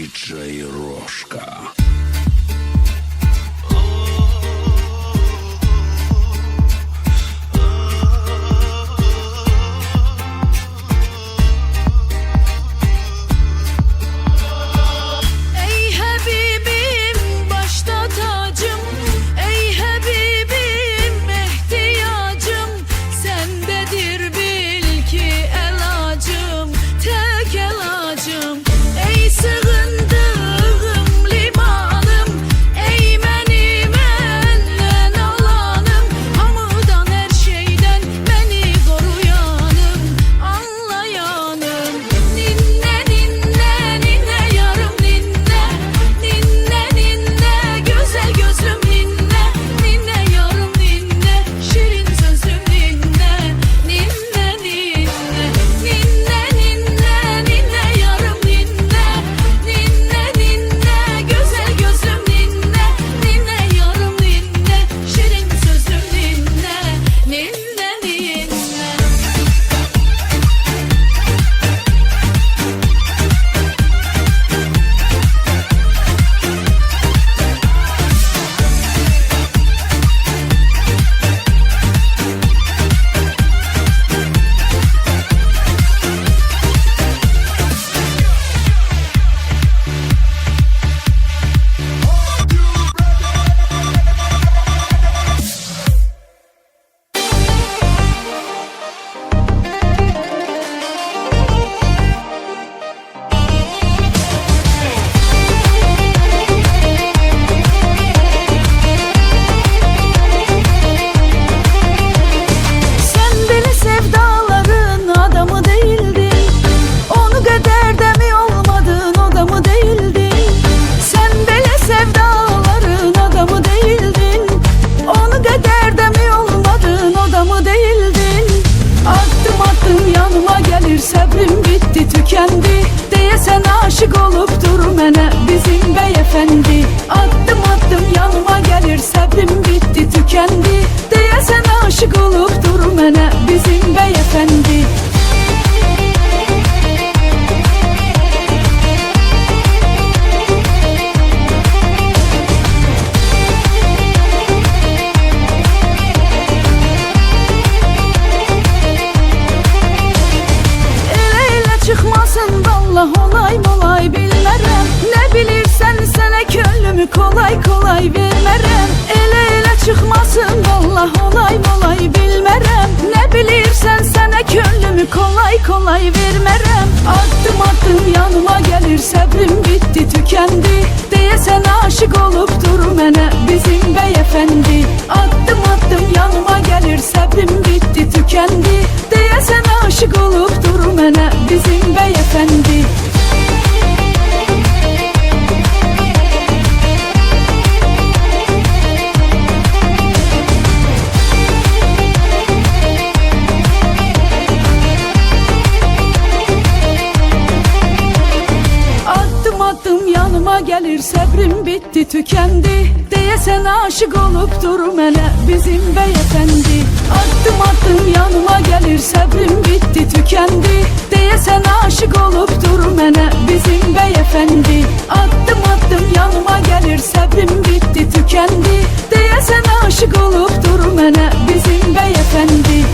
Диджей Рожка. Səbrim bitdi, tükendi. Deyəsən aşık olup dur mənə bizim beyefendi. Addım addım yanıma gelir, səbrim bitdi, tükendi. Deyəsən aşık olup dur mənə bizim beyefendi. Olay molay bilmərəm. Nə bilirsən sənə könlümü kolay kolay vermərəm. Elə çıxmasın vallah olay molay bilmərəm. Nə bilirsən sənə könlümü kolay kolay vermərəm. Addım addım yanıma gelir, səbrim bitdi, tükendi. Deyəsən aşık olup dur mənə bizim beyefendi. Addım addım yanıma gelir, səbrim bitdi, tükendi. Deyəsən aşık olup dur mənə bizim beyefendi. Gelir səbrim bitdi, tükendi. Deyəsən aşık olup dur mənə bizim beyefendi. Addım addım yanıma gelir, səbrim bitdi, tükendi. Deyəsən aşık olup dur mənə bizim beyefendi. Addım addım yanıma gelir, səbrim bitdi, tükendi. Deyəsən aşık olup dur mənə bizim beyefendi.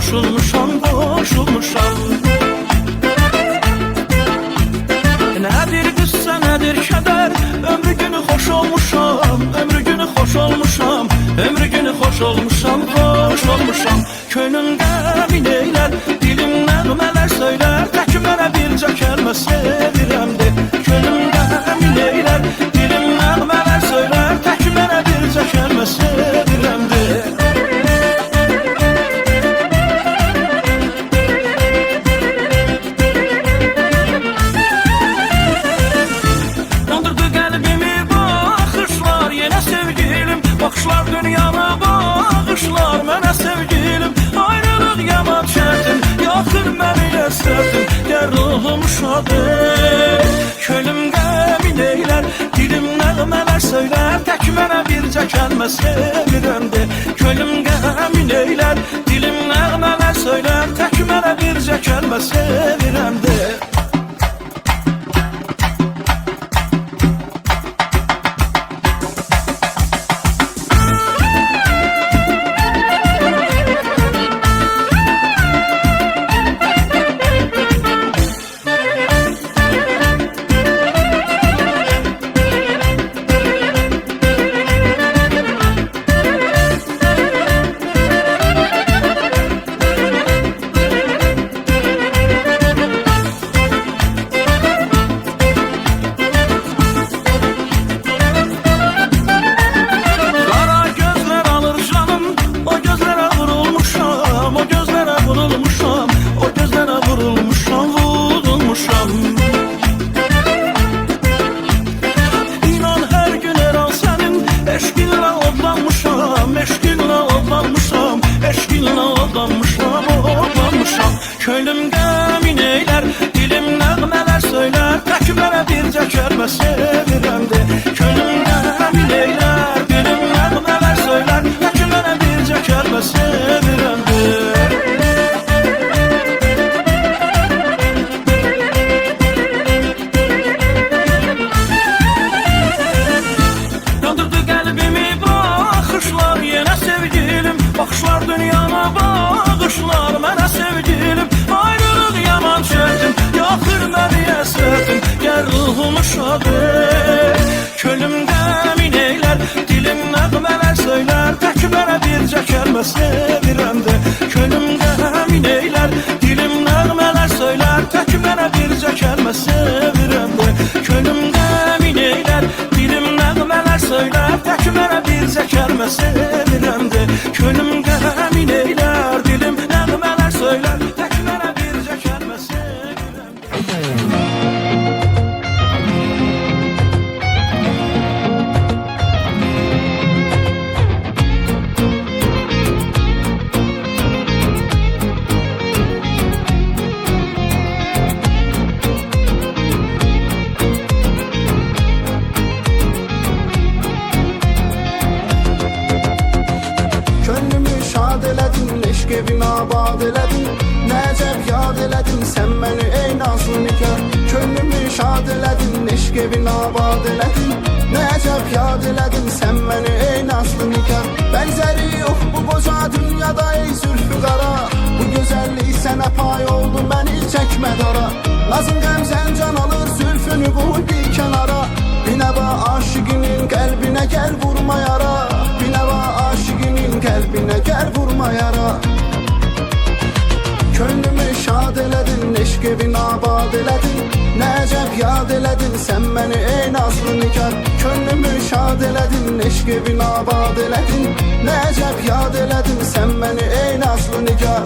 qoşulmuşam, qoşulmuşam. Nədir qıssə, nədir kədər, ömrü günü xoş olmuşam, ömrü günü xoş olmuşam, ömrü günü xoş olmuşam, xoş olmuşam. Könlümdə min eylər, dilim nəğmələr söylər, tək mənə bircə kəlmə sevirəmdir. Könlümdə min eylər, dilim nəğmələr söylər, tək mənə bircə kəlmə sevirəmdir. Bakışlar dünyana bağışlar mənə sevgilim. Ayrılıq yaman şərtim, yaxır məni əsərdim. Gəl ruhum şadır, könlümdə min eylər, dilim nəğmələr söylər, tək mənə bircə kəlmə sevirəmdir. Könlümdə min eylər, dilim nəğmələr söylər, tək mənə bircə kəlmə sevirəmdir. Könlümdə min eylər, dilim nəğmələr söylər, tək mənə bircə kəlmə sevirəmdir. Könlümdə min eylər, dilim nəğmələr söylər, tək mənə bircə kəlmə sevirəmdir. Yandırdı qəlbimi baxışlar, yenə sevgilim. Bakışlar dünyana bağışlar mənə sevgilim. Ayrılıq yaman şərtim, yaxır məni əsərdim. Gəl ruhum şadır, könlümdə min eylər, dilim nəğmələr söylər, tək mənə bircə kəlmə sevirəmdir. Könlümdə min eylər, dilim nəğmələr söylər, tək mənə bircə kəlmə sevirəmdir. Könlümdə min eylər, dilim nəğmələr söylər, tək mənə bircə kəlmə sevirəmdir. Könlümdə min eylər, dilim nəğmələr söylər, tək mənə bircə kəlmə sevirəmdir. Evin abad elədin, nəcəb yad elədin, sən məni ey nazlı nigar. Könlümü şad elədin, eşq evin abad elədin, nəcəb yad elədin, sən məni ey nazlı nigar. Bənzəri yox bu qoca dünyada ey zülfü qara, bu gözəllik sənə pay oldu məni çəkmə dara. Nazın qəmzən can alır, zülfünü qoy bir kənara. Binəva aşıqinin qəlbinə gəl vurma yara, binəva aşıqinin qəlbinə gəl vurma yara. Könlümü şad elədin, eşq evin abad elədin, nəcəb yad elədin, sən məni ey nazlı nigar. Könlümü şad elədin, eşq evin abad elədin, nəcəb yad elədin, sən məni ey nazlı nigar.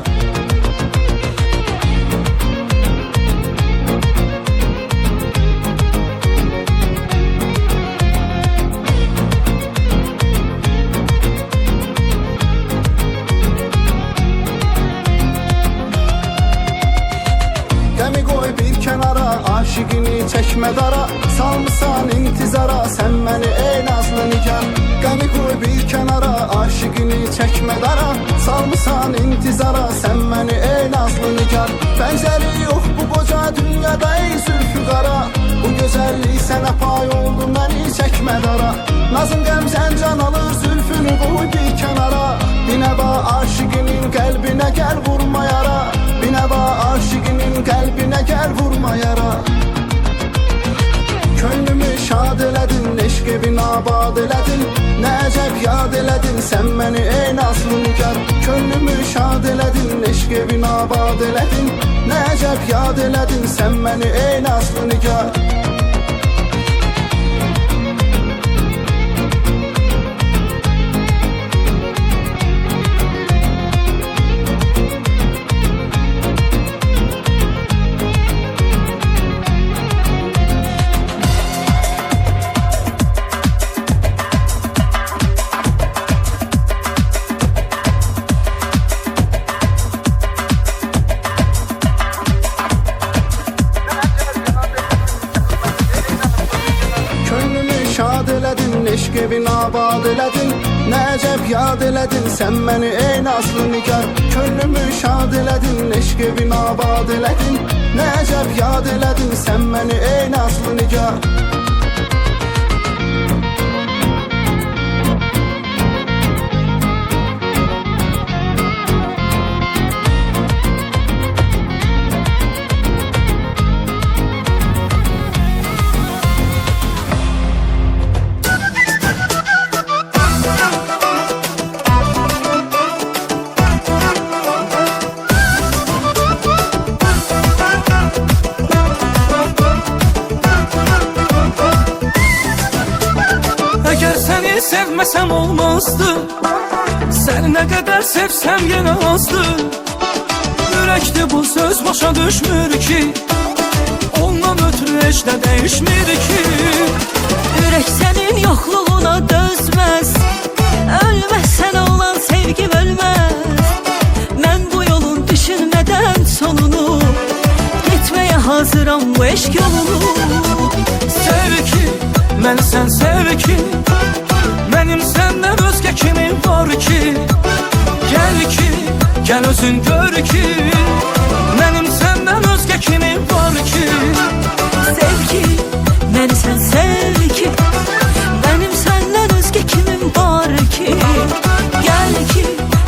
Aşıqini çəkmə dara, salmısan intizara, sən məni ey nazlı nigar. Qəmi qoy bir kənara, aşıqini çəkmə dara, salmısan intizara, sən məni ey nazlı nigar. Bənzəri yox bu qoca dünyada ey zülfü qara, Bu gözəllik sənə pay oldu, məni çəkmə dara. Nazım qəmzən can alır, zülfünü qoy bir kənara. Binəva aşiqinin qəlbinə gəl vurma yara. Binəva aşiqinin qəlbinə gəl vurma yara. Könlümü şad elədin, eşq evin abad elədin. Nə əcəb yad elədin, sən məni ey nazlı nigar. Könlümü şad elədin, eşq evin abad elədin. Nə əcəb yad elədin, sən məni ey nazlı nigar. Şad elədin, eşq evin abad elədin. Nə əcəb yad elədin, sən məni ey nazlı nigar. Könlümü şad elədin, eşq evin abad elədin. Nə əcəb yad elədin, sən məni ey nazlı nigar. Sevmesem olmazdı. Seni ne kadar sevsem yine azdı. Yürekte bu söz başa düşmür ki. Ondan ötürü hiç de değişmir ki. Yürek senin yokluğuna dözmez. Ölmez sana olan sevgim ölmez. Ben bu yolun düşünmeden sonunu gitmeye hazıram bu eşk yolunu. Sev ki, ben sen sev ki. Benim senden özge kimim var ki? Gel ki, gel özün gör ki. Benim senden özge kimim var ki? Sev ki, beni sen sev ki. Benim senden özge kimim var ki? Gel ki,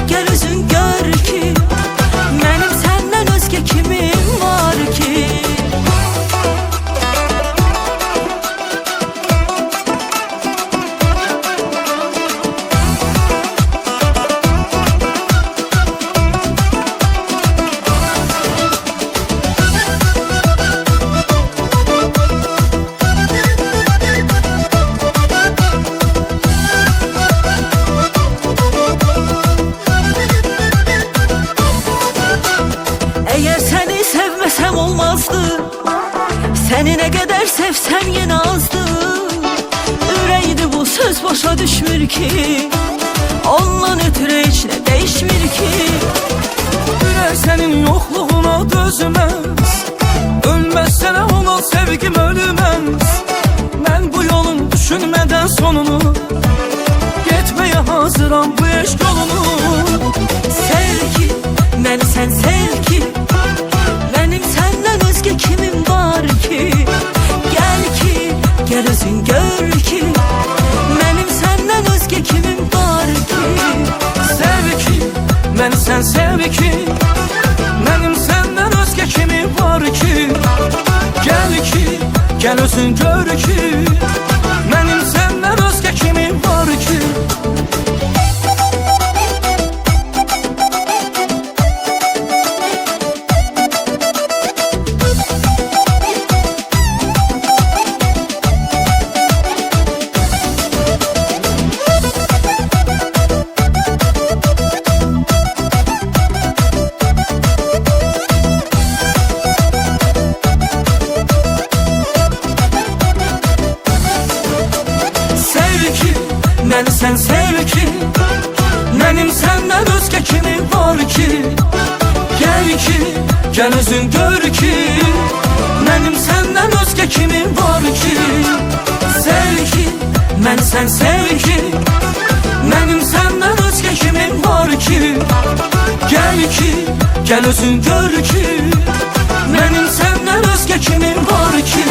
gel özün gör ki. Benim senden özge kimim var ki? Seni ne kadar sevsem yine azdı. Üreydi bu söz başa düşmür ki. Ondan ötürü hiç ne değişmir ki. Yürek senin yokluğuna dözmez. Ölmez sana olan sevgim ölmez. Ben bu yolun düşünmeden sonunu gitmeye hazıram bu eşk yolunu. Sev ki, beni sen sev ki. Benim senden özge kimim var ki? Gel ki, gel özün gör ki. Benim senden özge kimim var ki? Sev ki, ben sen sev ki. Benim senden özge kimim var ki? Gel ki, gel özün gör ki. Benim senden özge kimim var ki? Beni sen sev ki. Benim senden özge kimim var ki? Gel ki, gel özün gör ki. Benim senden özge kimim var ki? Sev ki, ben sen sev ki. Benim senden özge kimim var ki? Gel ki, gel özün gör ki. Benim senden özge kimim var ki?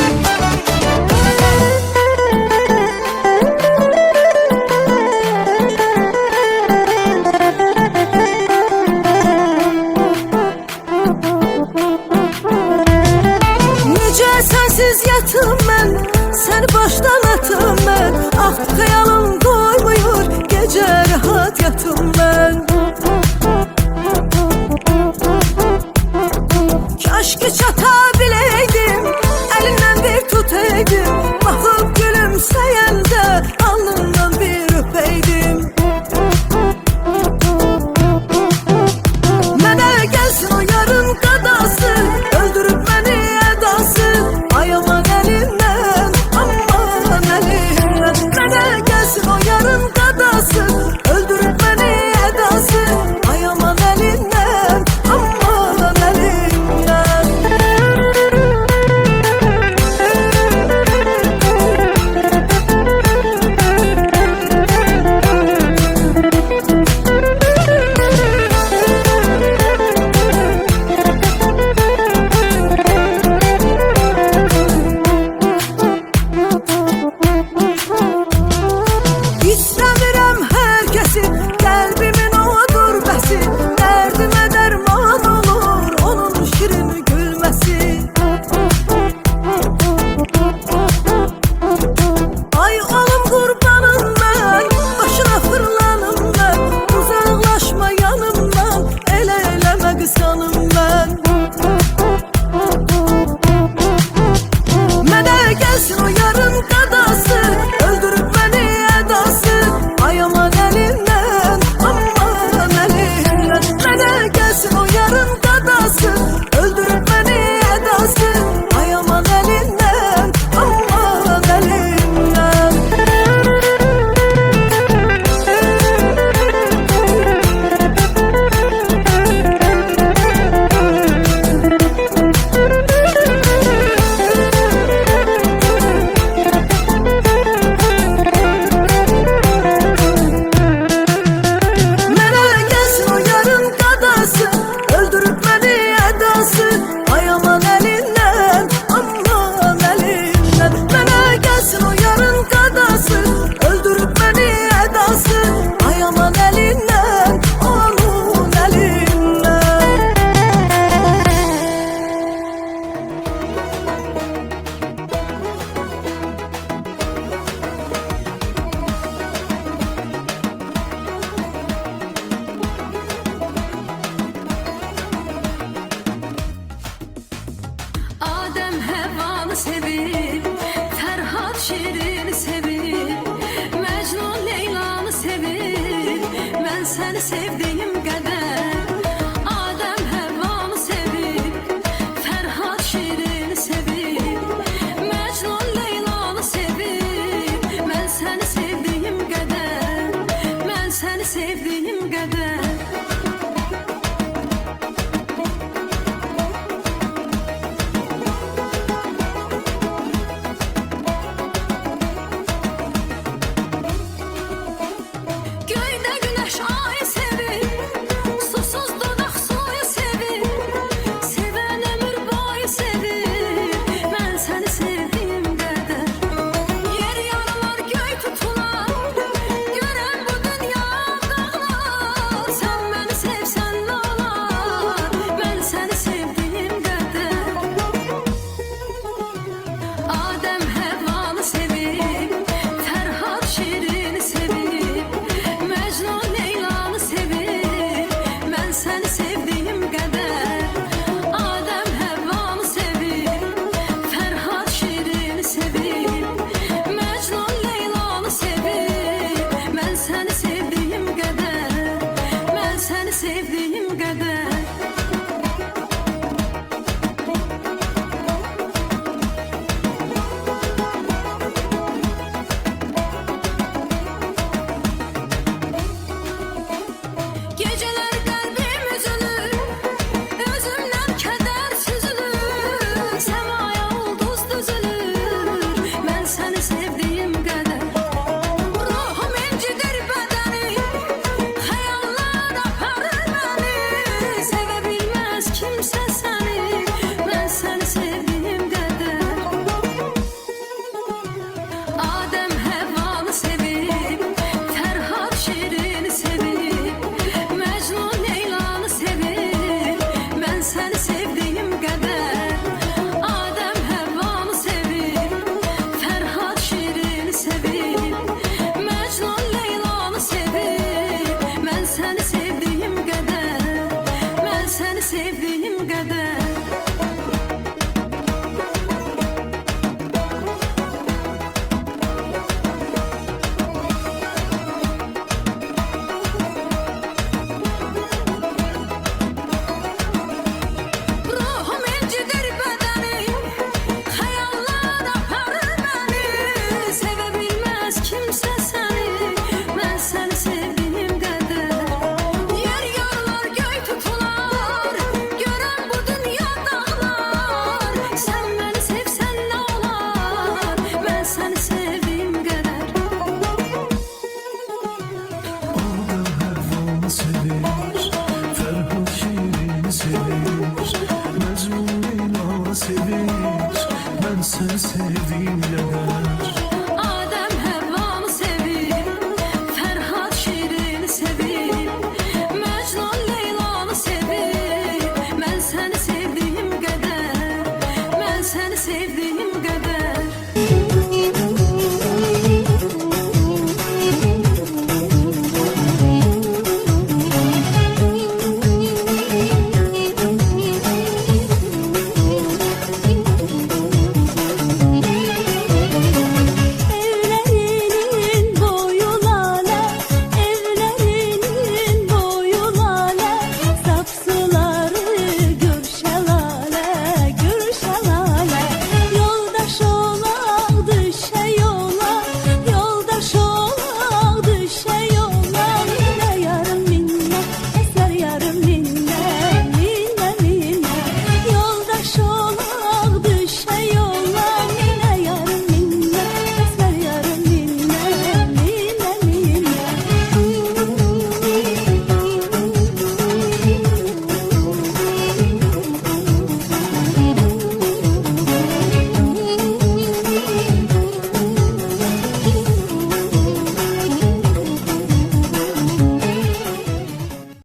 sevdim